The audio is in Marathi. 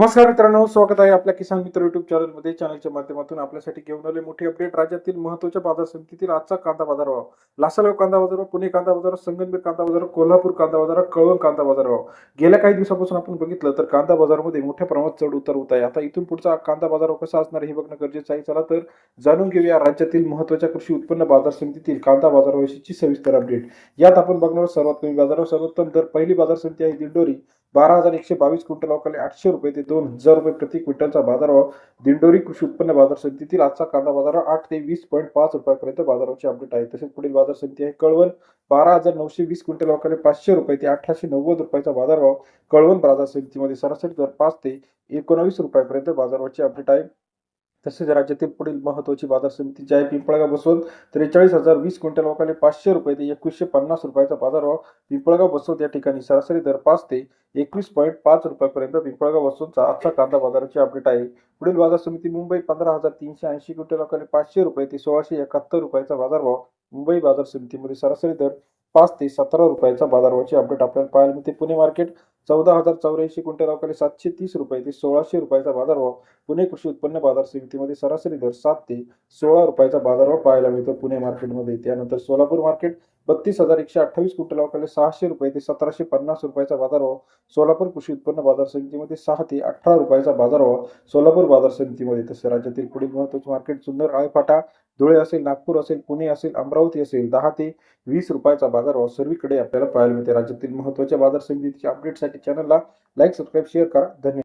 नमस्कार मित्रांनो, स्वागत आहे आपल्या किसान मित्र युट्यूब चॅनलमध्ये. चॅनलच्या माध्यमातून आपल्यासाठी घेऊन आले मोठी अपडेट. राज्यातील महत्त्वाच्या बाजार समितीतील आजचा कांदा बाजार भाव. लासलगाव कांदा बाजार भाव, पुणे कांदा बाजार, संगमनेर कांदा बाजार, कोल्हापूर कांदा बाजार, कळवण कांदा बाजार भाव. गेल्या काही दिवसापासून आपण बघितलं तर कांदा बाजारामध्ये मोठ्या प्रमाणात चढ उतार होत आहे. आता इथून पुढचा कांदा बाजार कसा असणार हे बघणं गरजेचं आहे. चला तर जाणून घेऊया राज्यातील महत्त्वाच्या कृषी उत्पन्न बाजार समितीतील कांदा बाजाराविषयीची सविस्तर अपडेट. यात आपण बघणार सर्वात कमी बाजारावर सर्वोत्तम दर. पहिली बाजार समिती आहे दिंडोरी. 12,122 क्विंटल अवकाळी 800 रुपये ते 2,000 रुपये प्रति क्विंटलचा बाजारभाव. दिंडोरी कृषी उत्पन्न बाजार समितीतील आजचा कांदा बाजार 8 ते 20.5 रुपयापर्यंत बाजाराची अपडेट आहे. तसेच पुढील बाजार समिती आहे कळवण. 12,920 क्विंटल अवकाळी 500 रुपये ते 1,890 रुपयाचा बाजारभाव. कळवण बाजार समितीमध्ये सरासरी दर 5 ते 19 रुपयापर्यंत बाजाराची अपडेट आहे. तसेच राज्यातील पुढील महत्त्वाची बाजार समिती जी आहे पिंपळगाव बसवंत. 43,020 क्विंटल अवकाळी 500 रुपये ते 2,150 रुपयाचा बाजारभाव. पिंपळगाव बसवंत या ठिकाणी सरासरी दर 5 ते 21.5 रुपयापर्यंत पिंपळगाव बसवंतचा आजचा कांदा बाजाराची अपडेट आहे. पुढील बाजार समिती मुंबई. 15,380 क्विंटल अवकाळी 500 रुपये ते 1,671 रुपयाचा बाजारभाव. मुंबई बाजार समितीमध्ये सरासरी दर 5 ते 17 रुपयाचा बाजारभावाची अपडेट आपल्याला पाहायला मिळते. पुणे मार्केट. 14,084 क्विंटल अवकाळी 730 रुपये ते 1,600 रुपयाचा बाजारभाव. पुणे कृषी उत्पन्न बाजार समितीमध्ये सरासरी दर 7 ते 16 रुपयाचा बाजारभाव पाहायला मिळतो पुणे मार्केटमध्ये. त्यानंतर सोलापूर मार्केट. 32,128 क्विंटल अवकाळी 600 रुपये ते 1,750 रुपयाचा बाजारभाव. सोलापूर कृषी उत्पन्न बाजार समितीमध्ये 6 ते 18 रुपयाचा बाजारभाव सोलापूर बाजार समितीमध्ये. तसे राज्यातील पुढील महत्त्वाचे मार्केट जुन्नर, आळेफाटा, धुळे असेल, नागपूर असेल, पुणे असेल, अमरावती असेल 10 ते 20 रुपयाचा बाजारभाव सर्वीकडे आपल्याला पाहायला मिळते. राज्यातील महत्त्वाच्या बाजार समितीच्या अपडेटसाठी चॅनलला लाईक, सबस्क्राईब, शेअर करा. धन्यवाद.